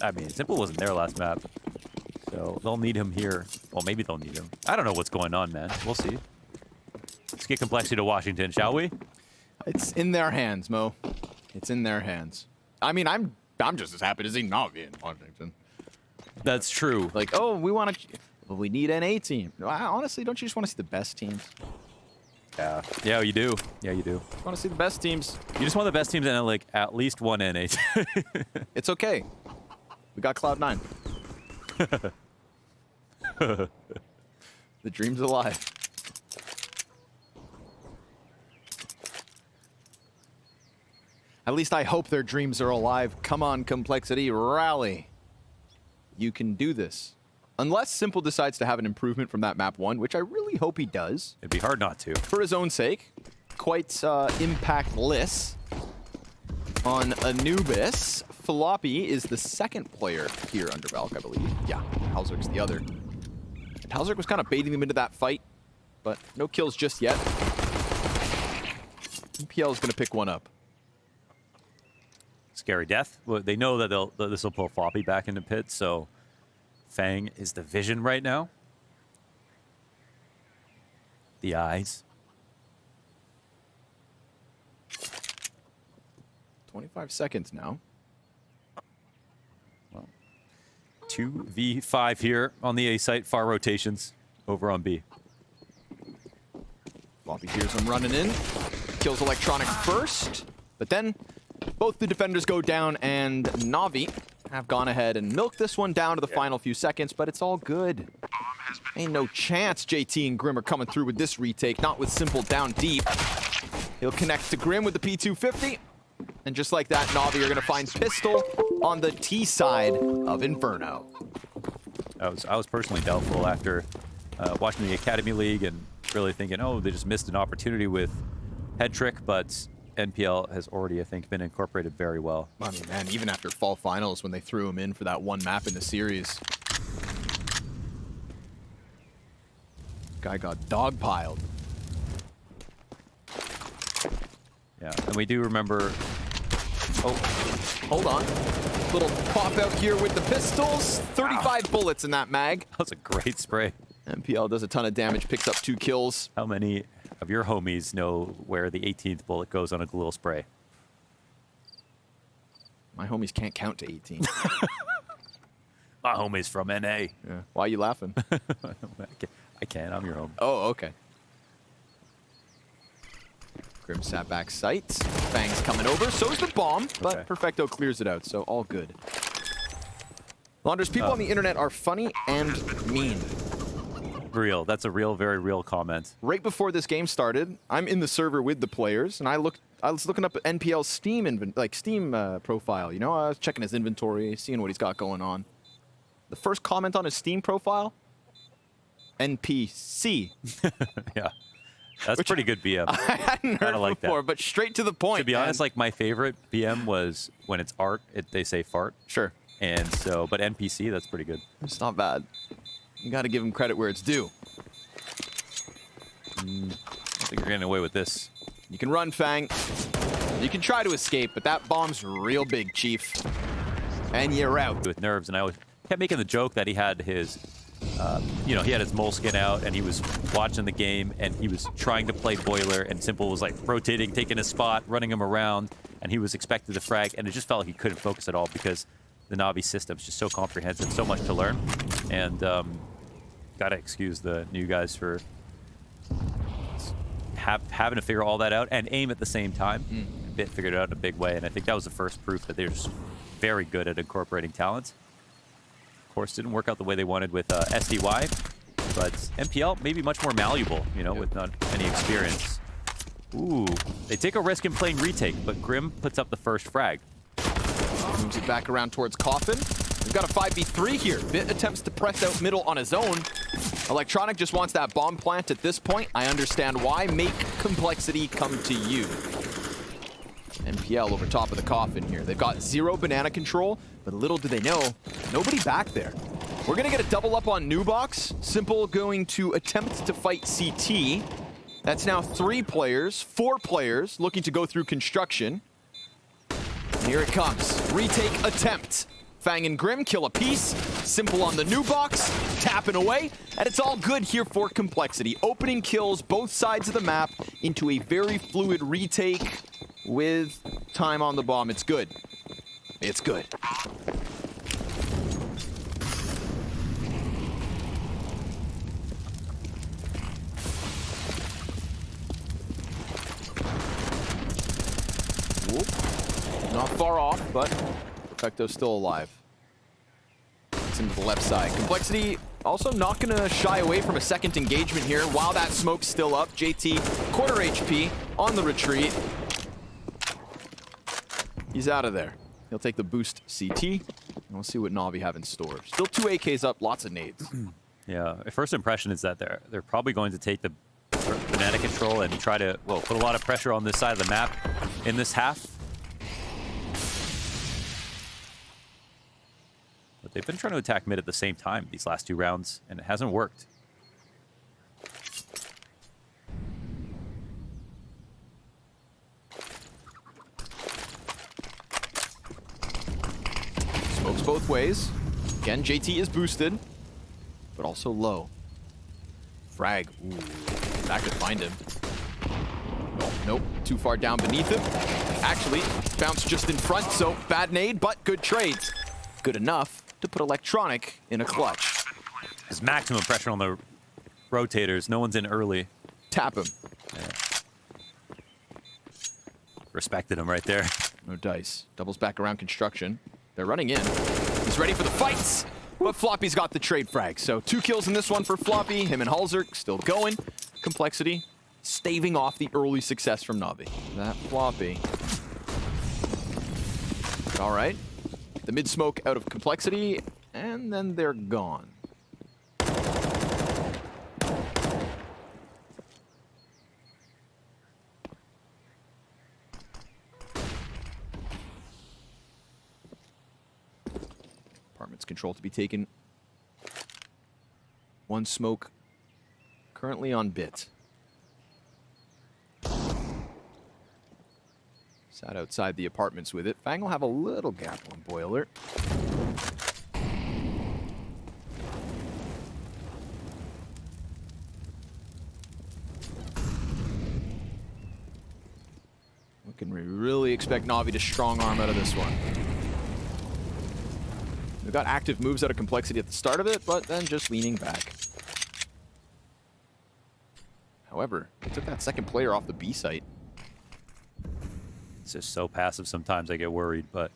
I mean, Simple wasn't there last map. So they'll need him here. Well, maybe they'll need him. I don't know what's going on, man. We'll see. Let's get Complexity to Washington, shall we? It's in their hands, Mo. It's in their hands. I mean, I'm just as happy to see Navi in Washington. That's true. Like, oh, we need an A team. Honestly, don't you just want to see the best teams? Yeah. Yeah, you do. Yeah, you do. You want to see the best teams. You just want the best teams and like at least one NA. It's okay. We got Cloud9. The dream's alive. At least I hope their dreams are alive. Come on, Complexity, rally. You can do this. Unless Simple decides to have an improvement from that map 1, which I really hope he does. It'd be hard not to. For his own sake. Quite impactless. On Anubis, Floppy is the second player here under Valk, I believe. Yeah, Halzerk's the other. And Halzerk was kind of baiting them into that fight, but no kills just yet. NPL is going to pick one up. Scary death. Well, they know that this will pull Floppy back into pit, so Fang is the vision right now. The eyes. 25 seconds now. Well, 2v5 here on the A site. Far rotations over on B. Floppy hears him running in. Kills Electronic first, but then both the defenders go down, and Navi have gone ahead and milked this one down to the final few seconds, but it's all good. Ain't no chance JT and Grim are coming through with this retake, not with Simple down deep. He'll connect to Grim with the P250, and just like that, Navi are going to find Pistol on the T side of Inferno. I was personally doubtful after watching the Academy League and really thinking, oh, they just missed an opportunity with Head Trick, but NPL has already, I think, been incorporated very well. I mean, man, even after fall finals when they threw him in for that one map in the series. Guy got dogpiled. Yeah, and we do remember... Oh, hold on. Little pop out here with the pistols. 35 bullets in that mag. That was a great spray. NPL does a ton of damage, picks up 2 kills. How many of your homies know where the 18th bullet goes on a Galil spray? My homies can't count to 18. My homies from NA. Yeah. Why are you laughing? I can't. I'm your homie. Oh, okay. Grim sat back sight. Fang's coming over. So's the bomb, but Okay. Perfecto clears it out, so all good. Launders, people on the internet are funny and mean. Real. That's a real, very real comment. Right before this game started, I'm in the server with the players, and I was looking up NPL's Steam profile. You know, I was checking his inventory, seeing what he's got going on. The first comment on his Steam profile, NPC. Yeah. That's pretty good BM. I hadn't heard like before, that. but straight to the point. To be honest, like my favorite BM was when it's art, they say fart. Sure. And so, but NPC, that's pretty good. It's not bad. You got to give him credit where it's due. I think you're getting away with this. You can run, Fang. You can try to escape, but that bomb's real big, Chief. And you're out. With nerves, and I kept making the joke that he had his, he had his moleskin out, and he was watching the game, and he was trying to play Boiler, and Simple was like rotating, taking his spot, running him around, and he was expected to frag, and it just felt like he couldn't focus at all because the Navi system's just so comprehensive, so much to learn, and gotta excuse the new guys for having to figure all that out and aim at the same time. Bit figured it out in a big way, and I think that was the first proof that they're just very good at incorporating talent. Of course, didn't work out the way they wanted with SDY, but NPL maybe much more malleable, with not any experience. Ooh, they take a risk in playing retake, but Grim puts up the first frag. Moves it back around towards Coffin. We've got a 5v3 here. Bit attempts to press out middle on his own. Electronic just wants that bomb plant at this point. I understand why. Make Complexity come to you. NPL over top of the Coffin here. They've got 0 banana control, but little do they know, nobody back there. We're going to get a double up on Nubox. Simple going to attempt to fight CT. That's now 4 players looking to go through construction. And here it comes. Retake attempt. Fang and Grim kill a piece. Simple on the new box, tapping away, and it's all good here for Complexity. Opening kills both sides of the map into a very fluid retake with time on the bomb. It's good. It's good. Whoop. Not far off, but Perfecto's still alive. It's into the left side. Complexity also not going to shy away from a second engagement here while that smoke's still up. JT, quarter HP on the retreat. He's out of there. He'll take the boost CT. And we'll see what Navi have in store. Still 2 AKs up, lots of nades. Yeah, my first impression is that they're probably going to take the banana control and try to, well, put a lot of pressure on this side of the map in this half. But they've been trying to attack mid at the same time these last 2 rounds, and it hasn't worked. Smokes both ways. Again, JT is boosted, but also low. Frag. Ooh, that could find him. Oh, nope, too far down beneath him. Actually, bounced just in front, so bad nade, but good trades. Good enough to put Electronic in a clutch. There's maximum pressure on the rotators. No one's in early. Tap him. Yeah. Respected him right there. No dice. Doubles back around construction. They're running in. He's ready for the fights, but Floppy's got the trade frag. So 2 kills in this one for Floppy. Him and Halzerk still going. Complexity staving off the early success from Navi. That Floppy. All right. The mid smoke out of Complexity, and then they're gone. Apartments control to be taken. 1 smoke currently on bit. Sat outside the apartments with it. Fang will have a little gap on Boiler. What can we really expect Navi to strong arm out of this one? They've got active moves out of Complexity at the start of it, but then just leaning back. However, they took that second player off the B site. It's just so passive sometimes I get worried, but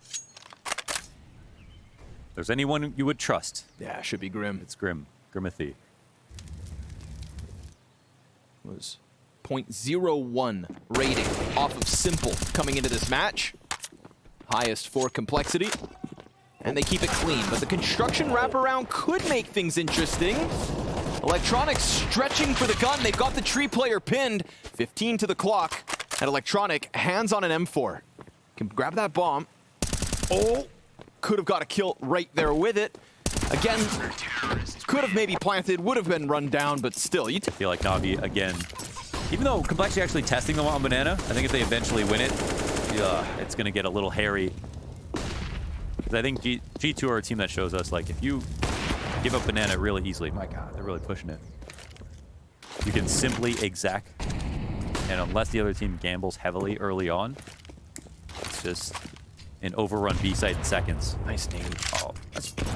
if there's anyone you would trust, Yeah, should be Grim. it's Grimothy. Was 0.01 rating off of Simple coming into this match. Highest for Complexity. And they keep it clean, but the construction wraparound could make things interesting. Electronic stretching for the gun. They've got the tree player pinned. 15 to the clock. And Electronic hands on an M4. Can grab that bomb. Oh, could have got a kill right there with it. Again, could have maybe planted, would have been run down, but still. I feel like Navi, again, even though Complexity actually testing them on Banana, I think if they eventually win it, it's going to get a little hairy. Because I think G2 are a team that shows us, like, if you give up Banana really easily, my God, they're really pushing it. You can simply exact, and unless the other team gambles heavily early on, it's just an overrun B site in seconds. Nice name. Oh,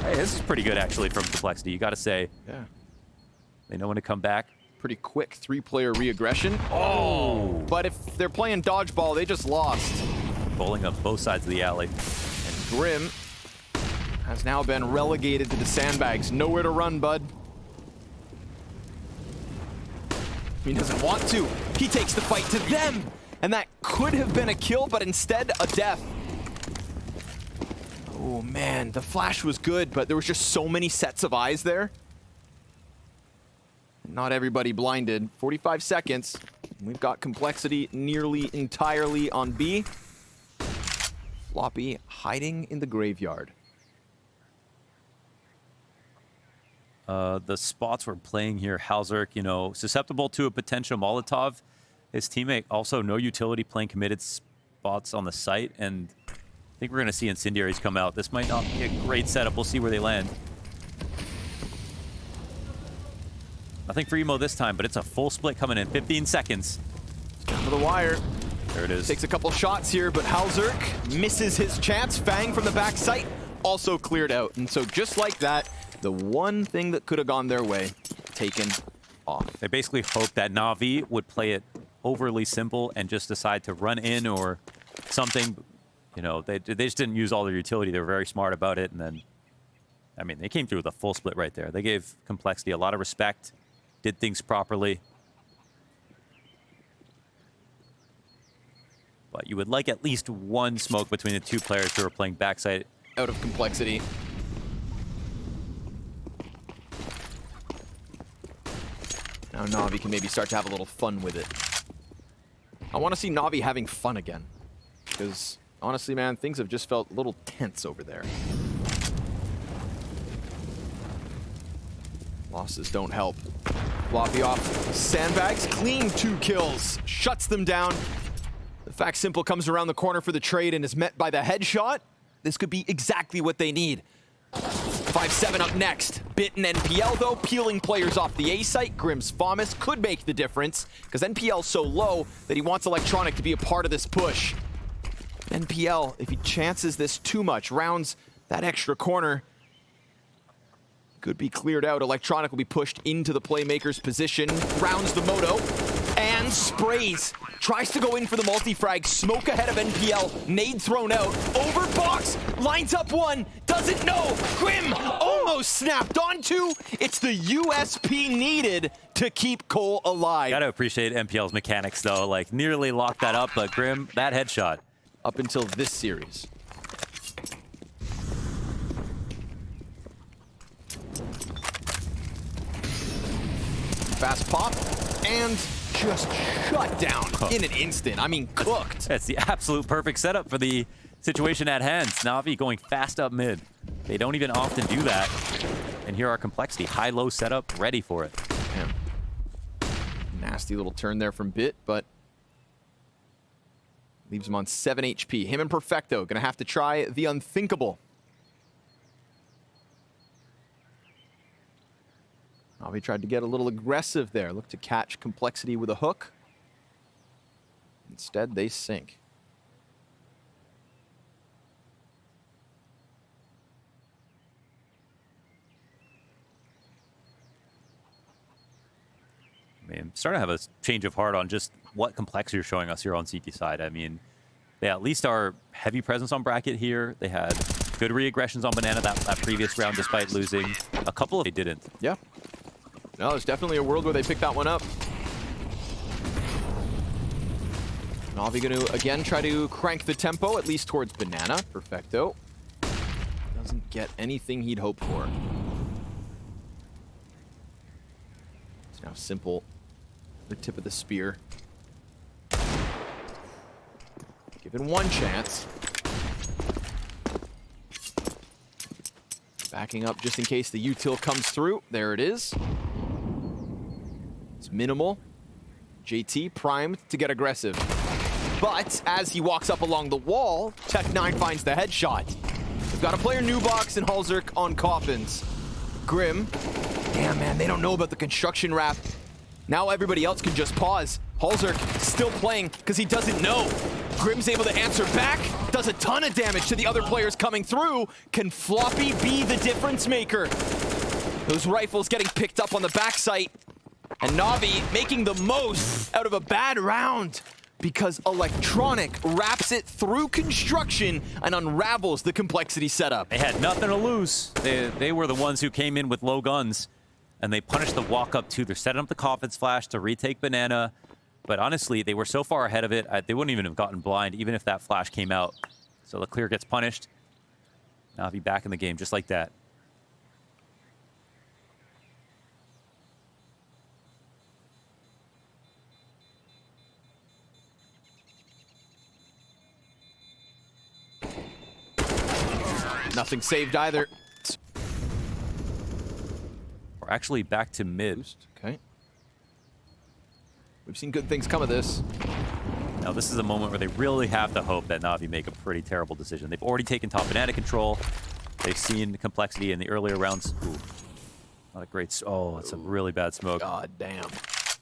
hey, this is pretty good actually from Complexity. You got to say, Yeah. they know when to come back. Pretty quick 3-player re-aggression. Oh! But if they're playing dodgeball, they just lost. Bowling up both sides of the alley. And Grim has now been relegated to the sandbags. Nowhere to run, bud. He doesn't want to. He takes the fight to them. And that could have been a kill, but instead a death. Oh man, the flash was good, but there was just so many sets of eyes there. Not everybody blinded. 45 seconds. We've got Complexity nearly entirely on B. Floppy hiding in the graveyard. The spots we're playing here, Halzerk, you know, susceptible to a potential Molotov. His teammate also no utility playing committed spots on the site, and think we're going to see incendiaries come out. This might not be a great setup. We'll see where they land. Nothing for Emo this time, but it's a full split coming in. 15 seconds. Down to the wire. There it is. Takes a couple shots here, but Halzerk misses his chance. Fang from the back sight also cleared out. And so just like that, the one thing that could have gone their way, taken off. They basically hoped that Navi would play it overly simple and just decide to run in or something. You know, they just didn't use all their utility. They were very smart about it. And then, I mean, they came through with a full split right there. They gave Complexity a lot of respect, did things properly. But you would like at least one smoke between the two players who are playing backside. Out of Complexity. Now Navi can maybe start to have a little fun with it. I want to see Navi having fun again. Because, honestly, man, things have just felt a little tense over there. Losses don't help. Floppy off sandbags, clean 2 kills. Shuts them down. The fact Simple comes around the corner for the trade and is met by the headshot. This could be exactly what they need. 5-7 up next. Bit and NPL, though, peeling players off the A site. Grim's Fomus could make the difference, because NPL's so low that he wants Electronic to be a part of this push. NPL, if he chances this too much, rounds that extra corner, could be cleared out. Electronic will be pushed into the playmaker's position, rounds the moto, and sprays. Tries to go in for the multi-frag, smoke ahead of NPL, nade thrown out, over box, lines up one, doesn't know, Grim almost snapped onto. It's the USP needed to keep Cole alive. Gotta appreciate NPL's mechanics though, like nearly locked that up, but Grim, that headshot. Up until this series. Fast pop, and just shut down in an instant. I mean, cooked. That's the absolute perfect setup for the situation at hand. Navi going fast up mid. They don't even often do that. And here our Complexity, high-low setup, ready for it. Yeah. Nasty little turn there from Bit, but leaves him on 7 HP. Him and Perfecto gonna have to try the unthinkable. Navi tried to get a little aggressive there. Looked to catch Complexity with a hook. Instead, they sink. I mean, I'm starting to have a change of heart on just what Complexity are showing us here on CT side. I mean, they at least are heavy presence on bracket here. They had good re-aggressions on Banana that previous round despite losing. A couple of they didn't. Yeah. No, there's definitely a world where they pick that one up. Navi going to, again, try to crank the tempo, at least towards Banana. Perfecto. Doesn't get anything he'd hoped for. It's now Simple, the tip of the spear. Given one chance. Backing up just in case the util comes through. There it is. It's minimal. JT primed to get aggressive. But as he walks up along the wall, Tech9 finds the headshot. We've got a player new box and Halzerk on coffins. Grim. Damn, man, they don't know about the construction wrap. Now everybody else can just pause. Halzerk still playing because he doesn't know. Grim's able to answer back, does a ton of damage to the other players coming through. Can Floppy be the difference maker? Those rifles getting picked up on the backside. And Navi making the most out of a bad round because Electronic wraps it through construction and unravels the Complexity setup. They had nothing to lose. They were the ones who came in with low guns, and they punished the walk-up too. They're setting up the Coffins flash to retake Banana. But honestly, they were so far ahead of it, they wouldn't even have gotten blind, even if that flash came out. So the clear gets punished. Navi back in the game, just like that. Nothing saved either. We're actually back to mid. Okay. We've seen good things come of this. Now, this is a moment where they really have to hope that Navi make a pretty terrible decision. They've already taken top banana control. They've seen complexity in the earlier rounds. Ooh, not a great... Oh, that's a really bad smoke. God damn.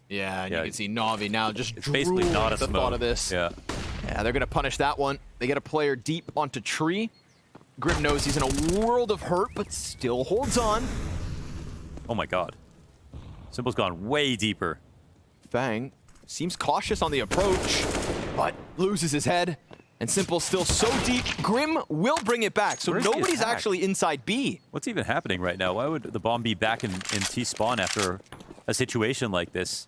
Yeah, and you can see Navi now just it's basically not a the smoke. thought of this. Yeah. Yeah, they're going to punish that one. They get a player deep onto tree. Grim knows he's in a world of hurt, but still holds on. Oh my god. Simple's gone way deeper. Fang seems cautious on the approach, but loses his head. And Simple's still so deep. Grim will bring it back, so nobody's actually inside B. What's even happening right now? Why would the bomb be back in T-spawn after a situation like this?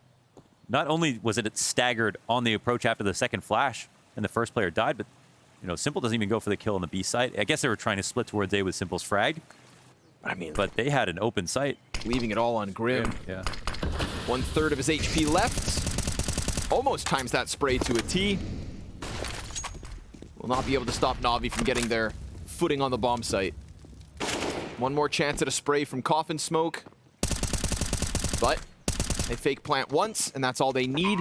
Not only was it staggered on the approach after the second flash, and the first player died, but you know, Simple doesn't even go for the kill on the B site. I guess they were trying to split towards A with Simple's frag. I mean, but they had an open site. Leaving it all on Grim. Yeah. 1/3 of his HP left. Almost times that spray to a T. Will not be able to stop Navi from getting their footing on the bomb site. One more chance at a spray from Coffin Smoke. But they fake plant once, and that's all they need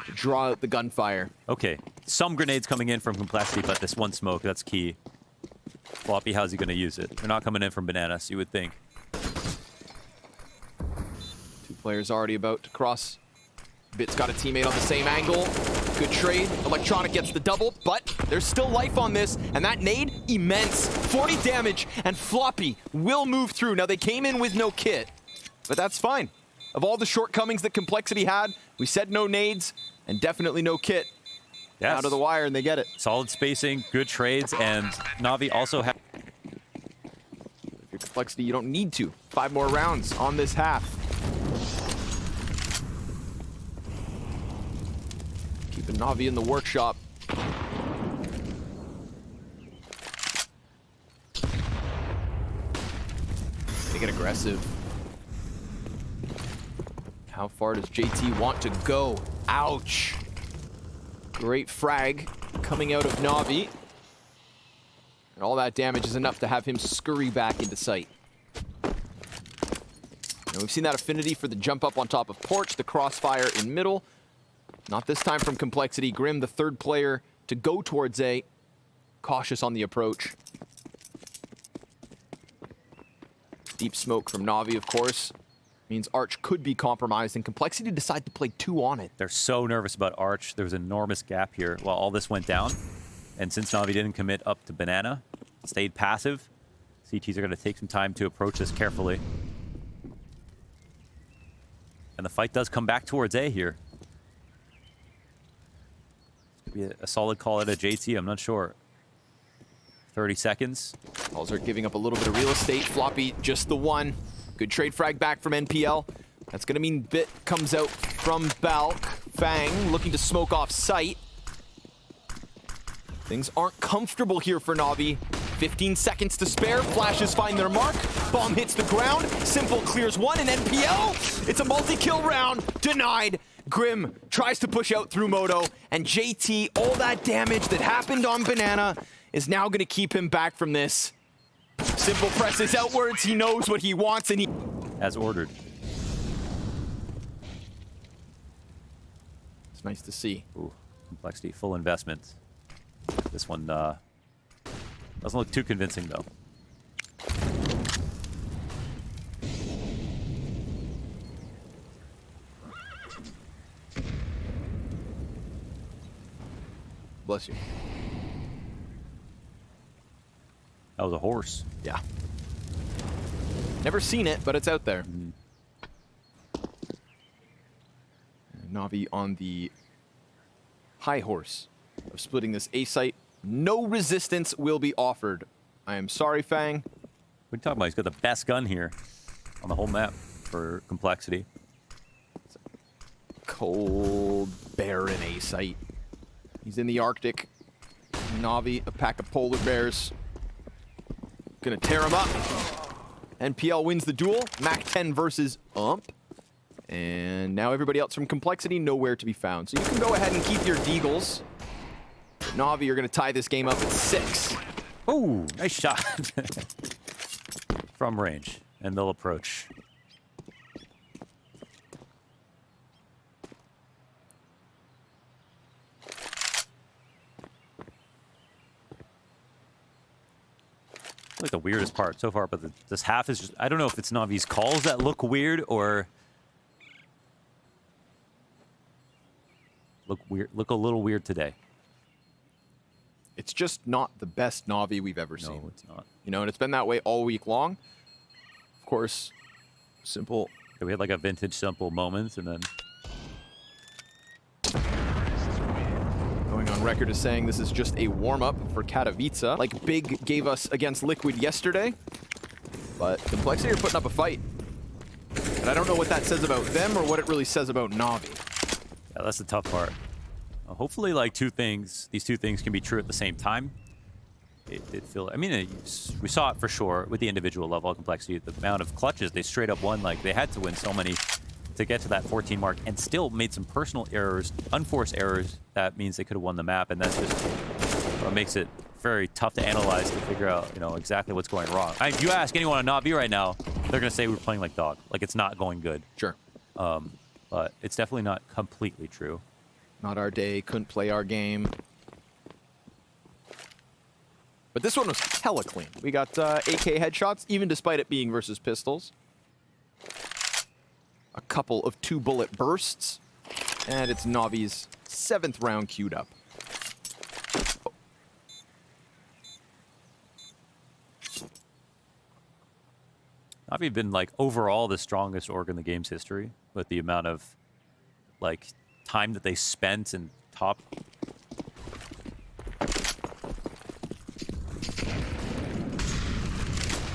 to draw out the gunfire. Okay, some grenades coming in from Complexity, but this one smoke, that's key. Floppy, how's he going to use it? They're not coming in from bananas, you would think. Two players already about to cross. Bit's got a teammate on the same angle. Good trade. Electronic gets the double, but there's still life on this, and that nade, immense. 40 damage, and Floppy will move through. Now, they came in with no kit, but that's fine. Of all the shortcomings that Complexity had, we said no nades, and definitely no kit. Yes. Out of the wire, and they get it. Solid spacing, good trades, and Navi also have... If you're Complexity, you don't need to. 5 more rounds on this half. Keeping Navi in the workshop. They get aggressive. How far does JT want to go? Ouch. Great frag coming out of Navi. And all that damage is enough to have him scurry back into sight. And we've seen that affinity for the jump up on top of Porch, the crossfire in middle. Not this time from Complexity. Grim, the third player to go towards A. Cautious on the approach. Deep smoke from Navi, of course. Means Arch could be compromised, and Complexity decide to play 2 on it. They're so nervous about Arch. There was an enormous gap here while all this went down. And since Navi didn't commit up to Banana, stayed passive, CTs are going to take some time to approach this carefully. And the fight does come back towards A here. Could be a solid call at a JT, I'm not sure. 30 seconds. Balls are giving up a little bit of real estate. Floppy, just the one. Good trade frag back from NPL. That's going to mean Bit comes out from Balk. Fang looking to smoke off sight. Things aren't comfortable here for Navi. 15 seconds to spare. Flashes find their mark. Bomb hits the ground. Simple clears one, and NPL, it's a multi-kill round. Denied. Grim tries to push out through Moto, and JT, all that damage that happened on Banana is now going to keep him back from this. Simple presses outwards. He knows what he wants, and he... As ordered. It's nice to see. Ooh, Complexity, full investment. This one doesn't look too convincing, though. Bless you. That was a horse. Yeah. Never seen it, but it's out there. Navi on the high horse of splitting this A site. No resistance will be offered. I am sorry, Fang. What are you talking about? He's got the best gun here on the whole map for Complexity. Cold, barren A site. He's in the Arctic. Navi, a pack of polar bears. Gonna tear him up. NPL wins the duel. Mac 10 versus Ump. And now everybody else from Complexity nowhere to be found. So you can go ahead and keep your Deagles. Navi, you're gonna tie this game up at 6. Oh, nice shot. From range. And they'll approach. the weirdest part so far, but this half is just, I don't know if it's Navi's calls that look weird or look a little weird today. It's just not the best Navi we've ever seen. No, it's not. You know, and it's been that way all week long. Of course, Simple. Yeah, we had like a vintage Simple moments, and then Going on record as saying this is just a warm-up for Katowice, like Big gave us against Liquid yesterday. But Complexity are putting up a fight. And I don't know what that says about them or what it really says about Navi. yeah, that's the tough part. Hopefully, like these two things can be true at the same time. It feel. I mean, we saw it for sure with the individual level Complexity. The amount of clutches they straight up won. Like they had to win so many to get to that 14 mark, and still made some personal errors, unforced errors. That means they could have won the map, and that's just what makes it very tough to analyze to figure out, you know, exactly what's going wrong. If you ask anyone on Navi right now, they're gonna say we're playing like dog. Like it's not going good. Sure. But it's definitely not completely true. Not our day, couldn't play our game. But this one was hella clean. We got AK headshots, even despite it being versus pistols. A couple of 2-bullet bursts. And it's Navi's 7th round queued up. Navi have been like overall the strongest org in the game's history with the amount of like time that they spent in top.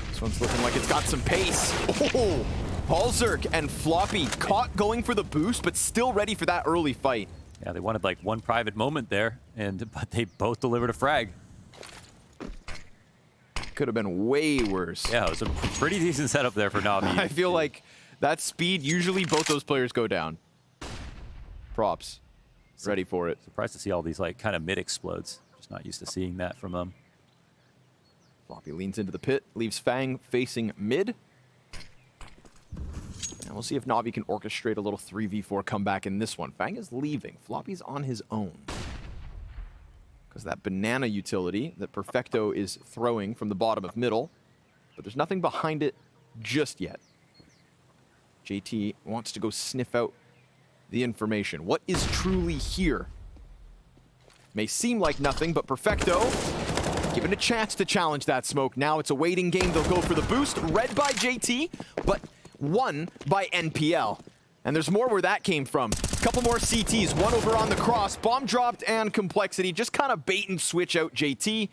This one's looking like it's got some pace. Oh, Halzerk and Floppy caught going for the boost, but still ready for that early fight. Yeah, they wanted like one private moment there, but they both delivered a frag. Could have been way worse. Yeah, it was a pretty decent setup there for Navi. I feel like that speed, usually both those players go down. Props. Ready for it. Surprised to see all these like kind of mid explodes. Just not used to seeing that from them. Floppy leans into the pit, leaves Fang facing mid. And we'll see if Navi can orchestrate a little 3v4 comeback in this one. Fang is leaving. Floppy's on his own. Because that banana utility that Perfecto is throwing from the bottom of middle. But there's nothing behind it just yet. JT wants to go sniff out the information. What is truly here? May seem like nothing, but Perfecto given a chance to challenge that smoke. Now it's a waiting game. They'll go for the boost. Read by JT, but won by NPL. And there's more where that came from. A couple more CTs, one over on the cross. Bomb dropped and Complexity just kind of bait and switch out JT.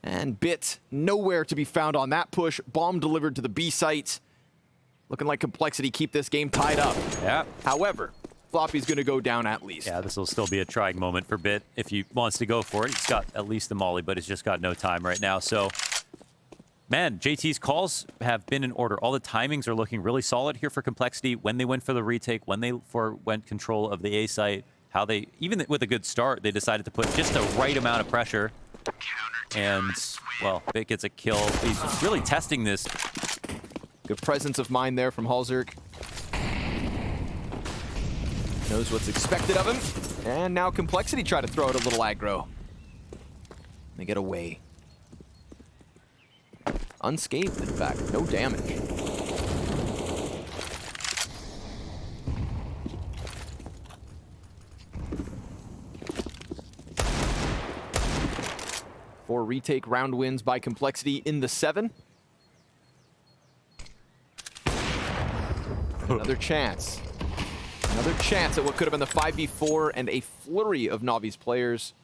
And Bit nowhere to be found on that push. Bomb delivered to the B site. Looking like Complexity keep this game tied up. Yeah. However, Floppy's going to go down at least. Yeah, this will still be a trying moment for Bit if he wants to go for it. He's got at least the molly, but he's just got no time right now. So, man, JT's calls have been in order. All the timings are looking really solid here for Complexity. When they went for the retake, when they went control of the A site, how they, even with a good start, they decided to put just the right amount of pressure. And, well, Bit gets a kill. He's really testing this. Good presence of mind there from Halzerk. Knows what's expected of him. And now Complexity try to throw out a little aggro. They get away. Unscathed, in fact. No damage. Four retake round wins by Complexity in the 7. Another chance. Another chance at what could have been the 5v4 and a flurry of Navi's players.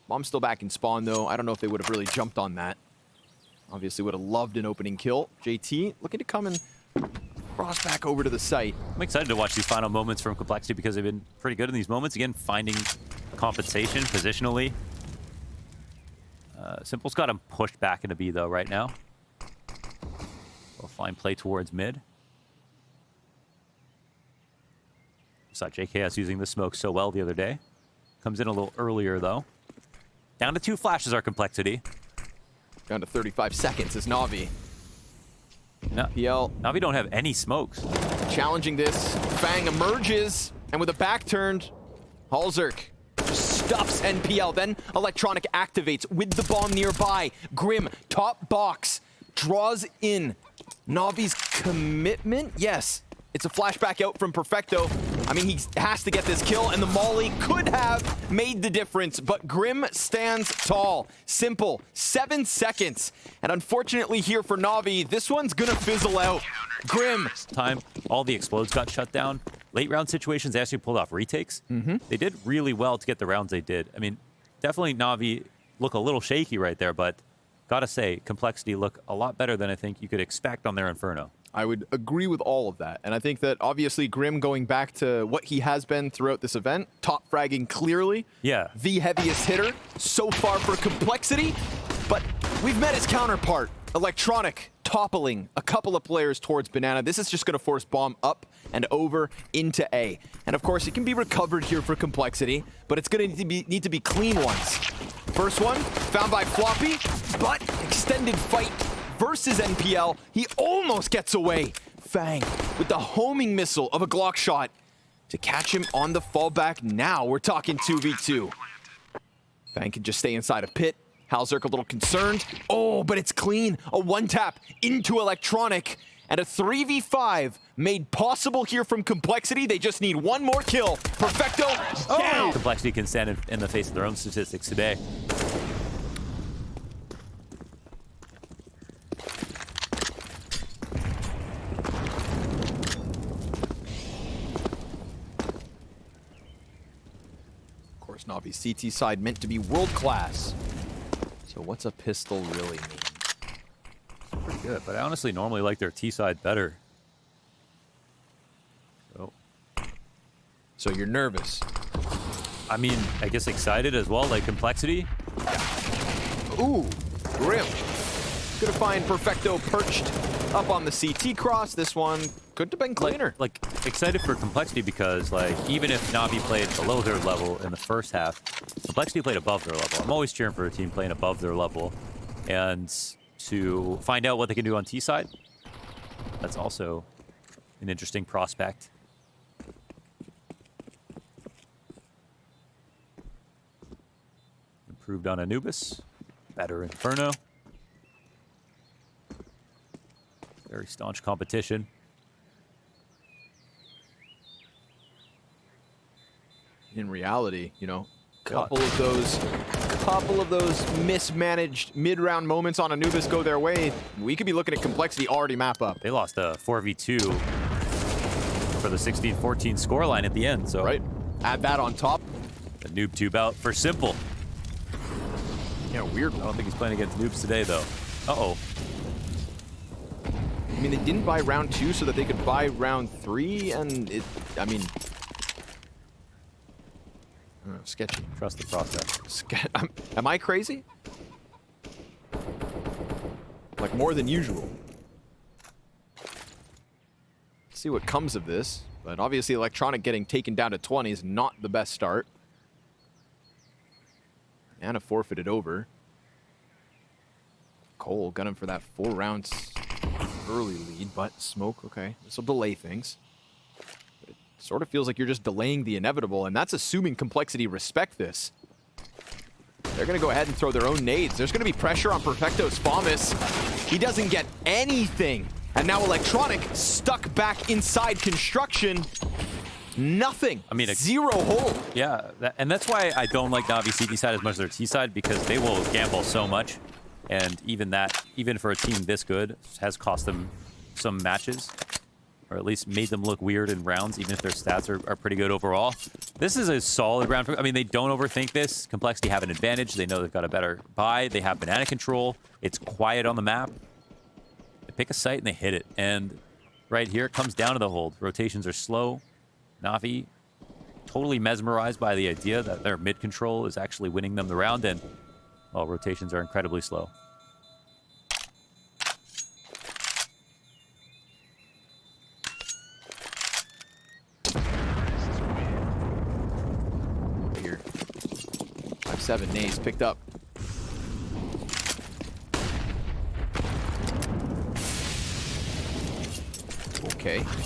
Bomb's still back in spawn, though. I don't know if they would have really jumped on that. Obviously would have loved an opening kill. JT looking to come and cross back over to the site. I'm excited to watch these final moments from Complexity because they've been pretty good in these moments. Again, finding compensation positionally. Simple's got him pushed back into B, though, right now. We'll find play towards mid. Saw JKS using the smoke so well the other day. Comes in a little earlier, though. Down to 2 flashes are Complexity. Down to 35 seconds is Navi. No, PL Navi don't have any smokes. challenging this. Fang emerges, and with a back turned, Halzerk stuffs NPL. Then Electronic activates with the bomb nearby. Grim, top box. draws in Navi's commitment. Yes, it's a flashback out from Perfecto. I mean, he has to get this kill, and the molly could have made the difference, but Grim stands tall. Simple, 7 seconds. And unfortunately here for Navi, this one's gonna fizzle out. Grim. Time, all the explodes got shut down. Late round situations, they actually pulled off retakes. They did really well to get the rounds they did. I mean, definitely Navi look a little shaky right there, but gotta say, Complexity look a lot better than I think you could expect on their Inferno. I would agree with all of that. And I think that obviously Grim going back to what he has been throughout this event, top fragging clearly. Yeah. The heaviest hitter so far for Complexity. But we've met his counterpart, Electronic, toppling a couple of players towards Banana. This is just going to force Bomb up and over into A. And of course, it can be recovered here for Complexity, but it's going to need to be clean ones. First one, found by Floppy, but extended fight versus NPL. He almost gets away. Fang with the homing missile of a Glock shot to catch him on the fallback. Now we're talking 2v2. Fang can just stay inside a pit. Halzerk a little concerned. Oh, but it's clean. A one-tap into Electronic. And a 3v5 made possible here from Complexity. They just need one more kill. Perfecto down. Complexity can stand in the face of their own statistics today. Of course, Navi's CT side meant to be world-class. So what's a pistol really mean? Pretty good, but I honestly normally like their T side better. So you're nervous? I mean, I guess excited as well, like Complexity. Ooh, Grim. Gonna find Perfecto perched up on the CT cross. This one could have been cleaner. Like excited for Complexity because, like, even if Navi played below their level in the first half, Complexity played above their level. I'm always cheering for a team playing above their level. And to find out what they can do on T side, that's also an interesting prospect. Improved on Anubis, better Inferno. Very staunch competition. In reality, you know, couple of those mismanaged mid-round moments on Anubis go their way. We could be looking at Complexity already map up. They lost a 4v2 for the 16-14 scoreline at the end, so. Right. Add that on top. The noob tube out for Simple. Yeah, weird I one. don't think he's playing against noobs today, though. Uh-oh. I mean, they didn't buy round 2 so that they could buy round 3, and it, I mean, sketchy. Trust the process. Am I crazy? Like, more than usual. Let's see what comes of this. But obviously, Electronic getting taken down to 20 is not the best start. And a forfeited over. Cole gunning for that 4 rounds early lead, but Smoke, okay. This will delay things. But it sort of feels like you're just delaying the inevitable, and that's assuming Complexity respect this. They're going to go ahead and throw their own nades. There's going to be pressure on Perfecto's Famas. He doesn't get anything. And now Electronic stuck back inside construction. Nothing. I mean, zero hold. Yeah, and that's why I don't like Navi CT side as much as their T side, because they will gamble so much. And even that, even for a team this good, has cost them some matches, or at least made them look weird in rounds, even if their stats are pretty good overall. This is a solid round. I mean, they don't overthink this. Complexity have an advantage. They know they've got a better buy. They have banana control. It's quiet on the map. They pick a site and they hit it. And right here, it comes down to the hold. Rotations are slow. Navi totally mesmerized by the idea that their mid control is actually winning them the round, and well, rotations are incredibly slow. Here. 5-7 nades picked up.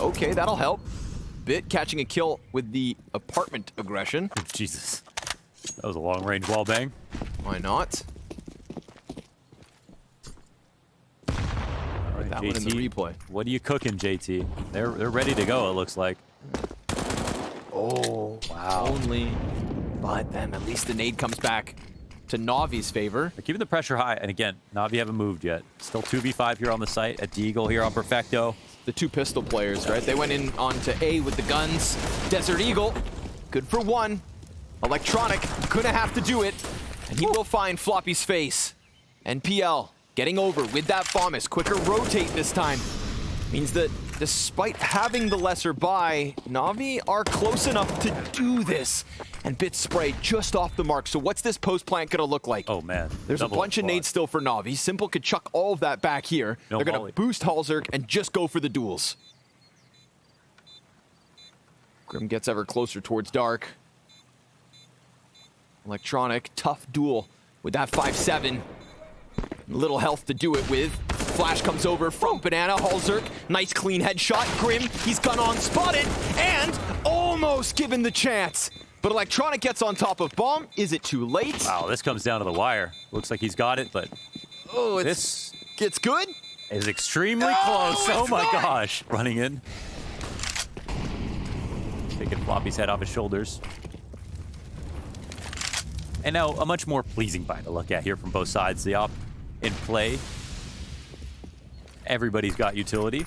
Okay, that'll help. Bit catching a kill with the apartment aggression. Jesus. That was a long-range wall bang. Why not? like that one in the replay. What are you cooking, JT? They're ready to go, it looks like. Oh, wow. Only. But then at least the nade comes back to Navi's favor. They're keeping the pressure high. And again, Navi haven't moved yet. Still 2v5 here on the site. At Deagle here on Perfecto. The two pistol players, right? They went in onto A with the guns. Desert Eagle, good for one. Electronic, gonna have to do it. And he will find Floppy's face. NPL getting over with that FAMAS. Quicker rotate this time. Means that despite having the lesser buy, Navi are close enough to do this. And Bit Spray just off the mark. So what's this post plant gonna look like? Oh man. There's a bunch of nades still for Navi. Simple could chuck all of that back here. No They're molly. gonna boost Halzerk and just go for the duels. Grim gets ever closer towards Dark. Electronic, tough duel with that 5-7. Little health to do it with. Flash comes over from Banana. Halzerk, nice clean headshot. Grim, he's gun on spotted and almost given the chance. But Electronic gets on top of bomb. Is it too late? Wow, this comes down to the wire. Looks like he's got it, but oh, this gets good. is extremely close. Oh my gosh. Running in. Taking Floppy's head off his shoulders. And now a much more pleasing fight to look at here from both sides. The op in play. Everybody's got utility.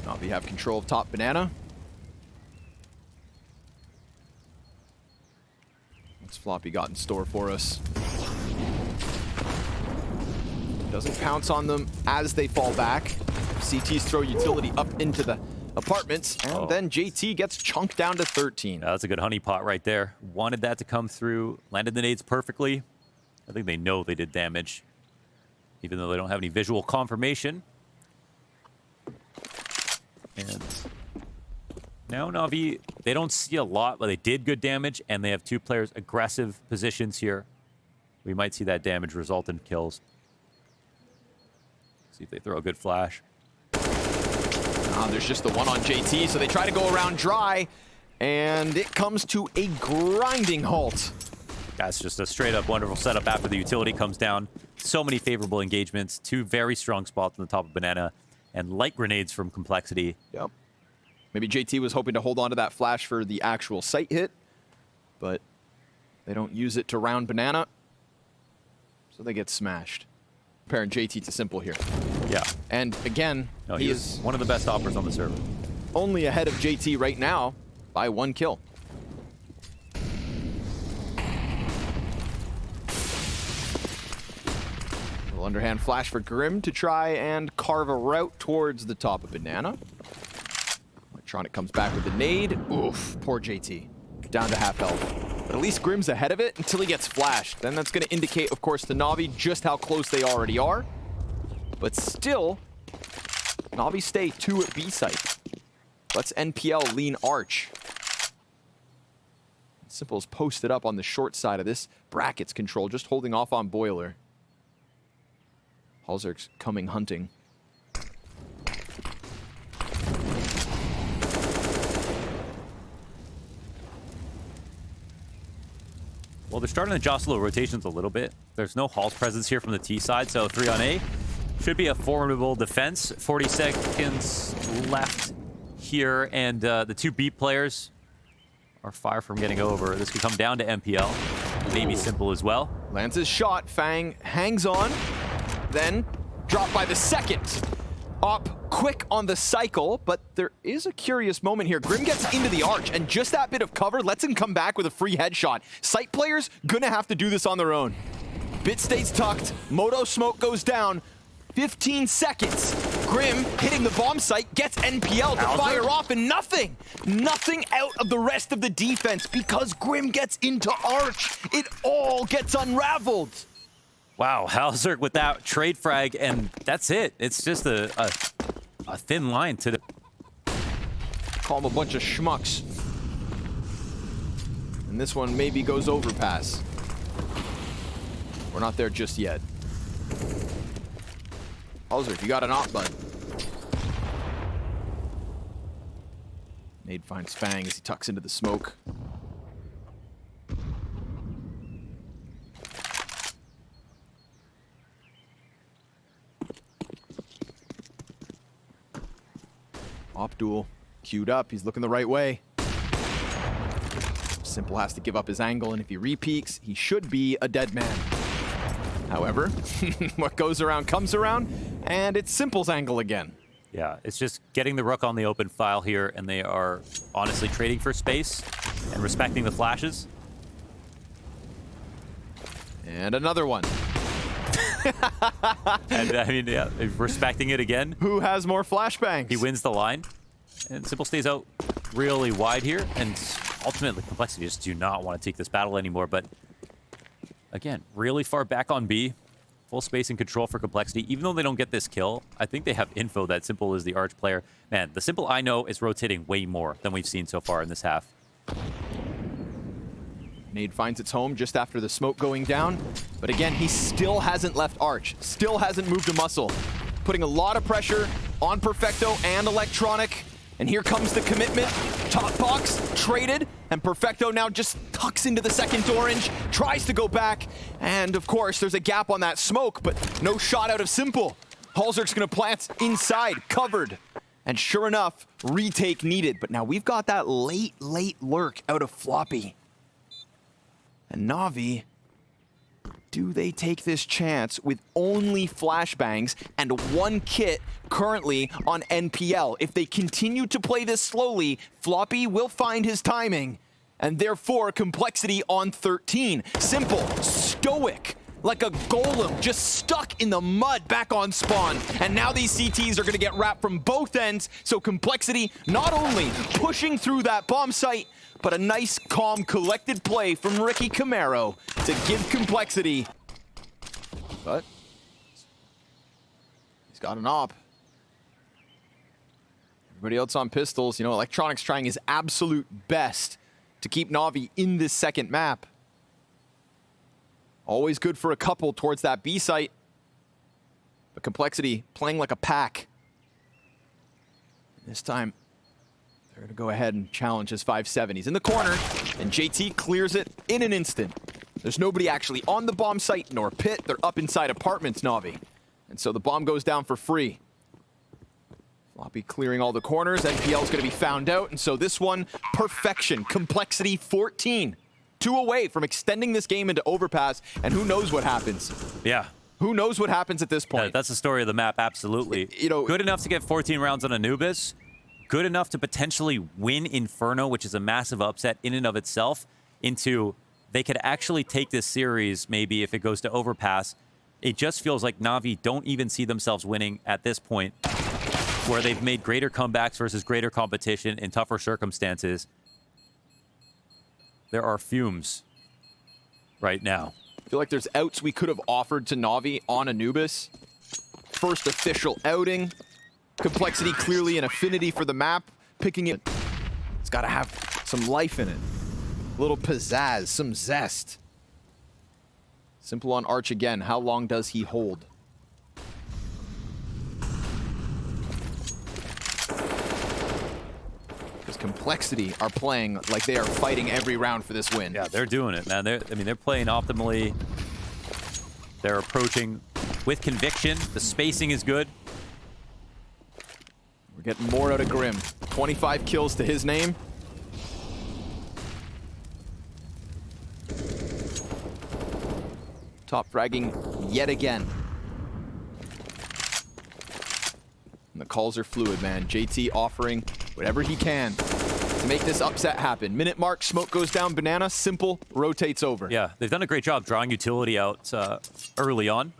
Navi have control of top Banana. What's Floppy got in store for us? Doesn't pounce on them as they fall back. CTs throw utility up into the apartments, and then JT gets chunked down to 13. That's a good honeypot right there. Wanted that to come through. Landed the nades perfectly. I think they know they did damage, even though they don't have any visual confirmation. And now Navi, they don't see a lot, but they did good damage, and they have two players aggressive positions here. We might see that damage result in kills. See if they throw a good flash. There's just the one on JT, so they try to go around dry, and it comes to a grinding halt. That's just a straight-up wonderful setup after the utility comes down. So many favorable engagements, two very strong spots on the top of Banana, and light grenades from Complexity. Yep. Maybe JT was hoping to hold on to that flash for the actual site hit, but they don't use it to round Banana, so they get smashed. Comparing JT to Simple here. Yeah. And again, No, he is is one of the best offers on the server. only ahead of JT right now by 1 kill. Little underhand flash for Grim to try and carve a route towards the top of Banana. Electronic comes back with the nade. Oof, poor JT. Down to half health. But at least Grim's ahead of it until he gets flashed. Then that's going to indicate, of course, to Navi just how close they already are. But still, Navi stay 2 at B site. Let's NPL lean arch. Simple's posted up on the short side of this brackets control, just holding off on Boiler. Halzerk's coming hunting. Well, they're starting to jostle the rotations a little bit. There's no Hall's presence here from the T side, so 3 on A should be a formidable defense. 40 seconds left here, and the 2 B players are far from getting over. This could come down to MPL. Maybe Simple as well. Lands his shot. Fang hangs on, then dropped by the second. Up quick on the cycle, but there is a curious moment here. Grim gets into the arch, and just that bit of cover lets him come back with a free headshot. Site players gonna have to do this on their own. Bit stays tucked. Moto smoke goes down. 15 seconds. Grim hitting the bomb site, gets NPL to fire off, and nothing out of the rest of the defense because Grim gets into arch. It all gets unraveled. Wow, Halzerk with that trade frag, and that's it. It's just a thin line to the... Call them a bunch of schmucks. And this one maybe goes overpass. We're not there just yet. Halzerk, you got an op button. Nade finds Fang as he tucks into the smoke. Op duel queued up. He's looking the right way. Simple has to give up his angle, and if he repeaks, he should be a dead man. However, what goes around comes around, and it's Simple's angle again. Yeah, it's just getting the rook on the open file here, and they are honestly trading for space and respecting the flashes. And another one. And I mean, yeah, respecting it again. Who has more flashbangs? He wins the line, and Simple stays out really wide here, and ultimately Complexity just do not want to take this battle anymore. But again, really far back on B, full space and control for Complexity. Even though they don't get this kill, I think they have info that Simple is the Arch player. Man, the Simple I know is rotating way more than we've seen so far in this half. Nade finds its home just after the smoke going down. But again, he still hasn't left Arch. Still hasn't moved a muscle. Putting a lot of pressure on Perfecto and Electronic. And here comes the commitment. Top box traded, and Perfecto now just tucks into the second orange, tries to go back, and of course there's a gap on that smoke, but no shot out of Simple. Halzerk's gonna plant inside, covered. And sure enough, retake needed. But now we've got that late lurk out of Floppy. And Navi, do they take this chance with only flashbangs and one kit currently on NPL? If they continue to play this slowly, Floppy will find his timing, and therefore Complexity on 13. Simple, stoic, like a golem, just stuck in the mud back on spawn. And now these CTs are gonna get wrapped from both ends, so Complexity not only pushing through that bomb site, but a nice, calm, collected play from Ricky Camaro to give Complexity. But he's got an op. Everybody else on pistols. You know, Electronic's trying his absolute best to keep Navi in this second map. Always good for a couple towards that B site. But Complexity playing like a pack. This time, they're going to go ahead and challenge his 5-7. He's in the corner, and JT clears it in an instant. There's nobody actually on the bomb site nor pit. They're up inside apartments, Navi. And so the bomb goes down for free. Floppy clearing all the corners. NPL's going to be found out, and so this one, perfection. Complexity 14. 2 away from extending this game into overpass, and who knows what happens. Yeah. Who knows what happens at this point. Yeah, that's the story of the map, absolutely. You know, good enough to get 14 rounds on Anubis. Good enough to potentially win Inferno, which is a massive upset in and of itself, into they could actually take this series maybe if it goes to overpass. It just feels like Navi don't even see themselves winning at this point, where they've made greater comebacks versus greater competition in tougher circumstances. There are fumes right now. I feel like there's outs we could have offered to Navi on Anubis. First official outing. Complexity clearly an affinity for the map. Picking it, it's got to have some life in it. A little pizzazz, some zest. Simple on Arch again. How long does he hold? Because Complexity are playing like they are fighting every round for this win. Yeah, they're doing it, man. They're playing optimally. They're approaching with conviction. The spacing is good. We're getting more out of Grim. 25 kills to his name. Top fragging yet again. And the calls are fluid, man. JT offering whatever he can to make this upset happen. Minute mark, smoke goes down, banana, Simple rotates over. Yeah, they've done a great job drawing utility out early on.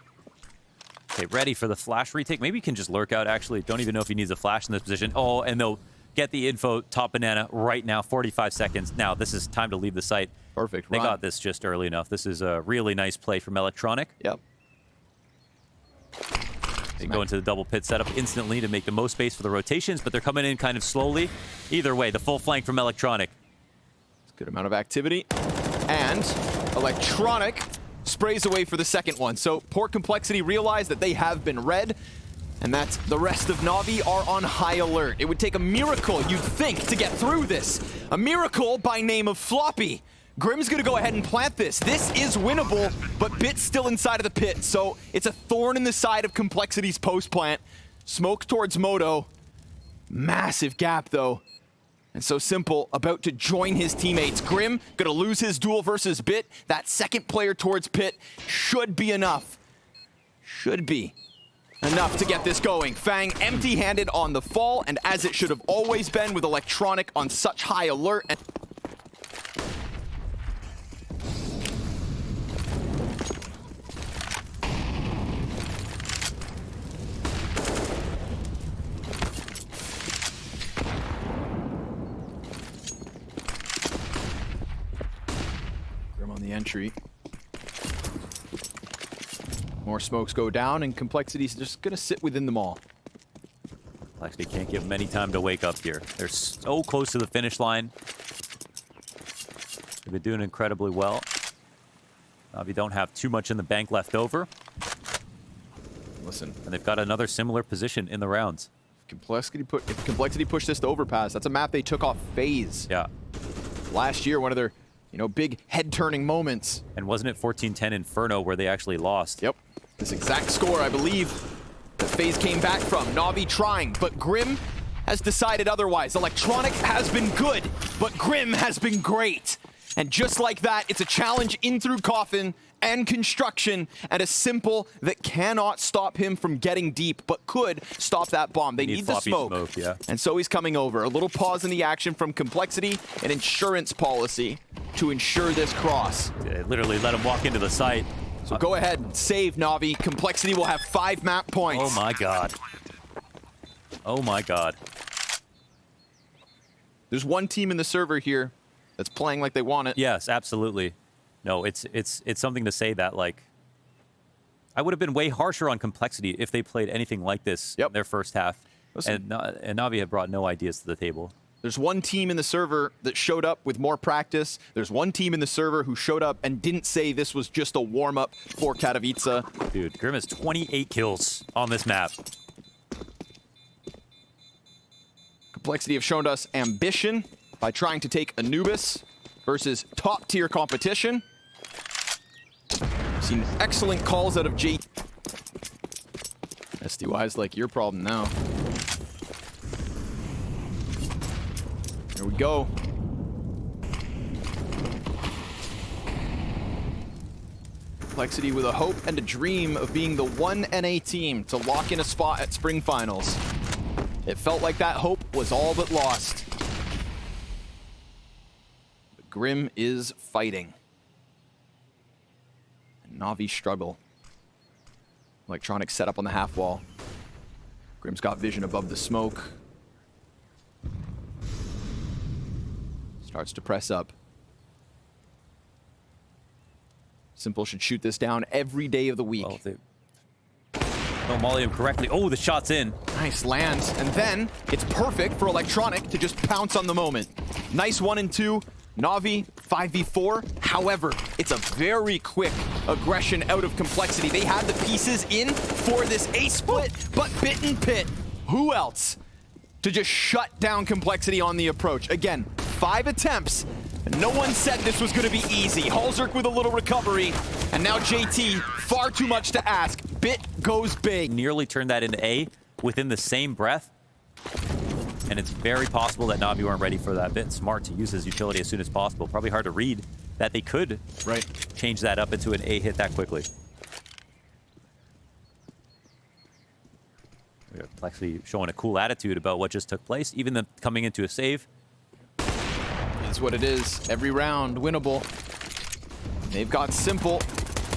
Okay, ready for the flash retake. Maybe he can just lurk out, actually. Don't even know if he needs a flash in this position. Oh, and they'll get the info, top banana, right now, 45 seconds. Now, this is time to leave the site. Perfect. They run. got this just early enough. This is a really nice play from Electronic. Yep. They go into the double pit setup instantly to make the most space for the rotations, but they're coming in kind of slowly. Either way, the full flank from Electronic. It's a good amount of activity. And Electronic sprays away for the second one. So poor Complexity realize that they have been read, and that the rest of Navi are on high alert. It would take a miracle, you'd think, to get through this. A miracle by name of Floppy. Grim's gonna go ahead and plant this. This is winnable, but Bit's still inside of the pit, so it's a thorn in the side of Complexity's post plant. Smoke towards Moto. Massive gap, though. And so Simple about to join his teammates. Grim gonna lose his duel versus Bit. That second player towards Pit should be enough. Should be enough to get this going. Fang empty-handed on the fall, and as it should have always been with Electronic on such high alert. Grim on the entry. More smokes go down, and Complexity's just gonna sit within them all. Complexity can't give them any time to wake up here. They're so close to the finish line. They've been doing incredibly well. Navi don't have too much in the bank left over. Listen, And they've got another similar position in the rounds. if Complexity pushed this to Overpass, that's a map they took off FaZe. Yeah. Last year, one of their, big head-turning moments. And wasn't it 14-10 Inferno where they actually lost? Yep. This exact score, I believe, that FaZe came back from. Navi trying, but Grim has decided otherwise. Electronic has been good, but Grim has been great. And just like that, it's a challenge in through Coffin and Construction, and a Simple that cannot stop him from getting deep, but could stop that bomb. They need the smoke. Yeah. And so he's coming over. A little pause in the action from Complexity, an insurance policy to ensure this cross. They literally let him walk into the site. So go ahead and save, Navi. Complexity will have 5 map points. Oh my god. Oh my god. There's one team in the server here that's playing like they want it. Yes, absolutely. No, it's something to say that, like, I would have been way harsher on Complexity if they played anything like this in their first half. Listen. And Navi have brought no ideas to the table. There's one team in the server that showed up with more practice. There's one team in the server who showed up and didn't say this was just a warm-up for Katowice. Dude, Grim has 28 kills on this map. Complexity have shown us ambition by trying to take Anubis versus top-tier competition. Seen excellent calls out of J. SDY's like, your problem now. Here we go. Complexity with a hope and a dream of being the one NA team to lock in a spot at Spring Finals. It felt like that hope was all but lost. But Grim is fighting. And Navi struggle. Electronic set up on the half wall. Grim's got vision above the smoke. Starts to press up. Simple should shoot this down every day of the week. Well, they don't molly him correctly. Oh, the shot's in. Nice lands. And then it's perfect for Electronic to just pounce on the moment. Nice 1 and 2. Navi 5v4. However, it's a very quick aggression out of Complexity. They had the pieces in for this A split, but Bit and Pit, who else to just shut down Complexity on the approach? Again, 5 attempts. No one said this was going to be easy. Halzerk with a little recovery, and now JT, far too much to ask. Bit goes big. Nearly turned that into A within the same breath. And it's very possible that Navi weren't ready for that. Bit smart to use his utility as soon as possible. Probably hard to read that they could change that up into an A hit that quickly. Complexity showing a cool attitude about what just took place, even the coming into a save. Is what it is. Every round winnable. They've got Simple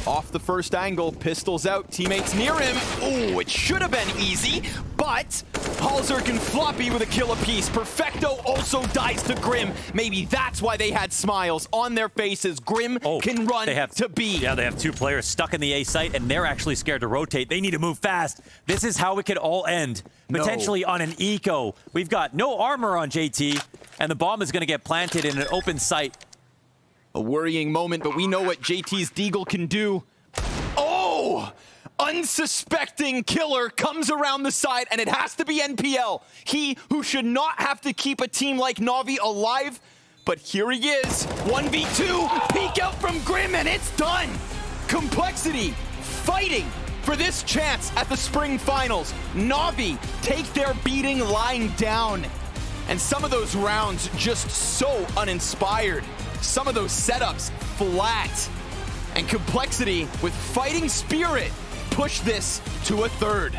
off the first angle. Pistols out. Teammates near him. Oh, it should have been easy, but Halzerk and Floppy with a kill apiece. Perfecto also dies to Grim. Maybe that's why they had smiles on their faces. Grim can run to B. Yeah, they have 2 players stuck in the A site, and they're actually scared to rotate. They need to move fast. This is how it could all end. Potentially on an eco. We've got no armor on JT, and the bomb is going to get planted in an open site. A worrying moment, but we know what JT's Deagle can do. Oh! Unsuspecting killer comes around the side, and it has to be NPL. He who should not have to keep a team like Navi alive, but here he is. 1v2, peek out from Grim, and it's done. Complexity fighting for this chance at the spring finals. Navi take their beating lying down. And some of those rounds just so uninspired. Some of those setups flat. And Complexity with fighting spirit push this to a third.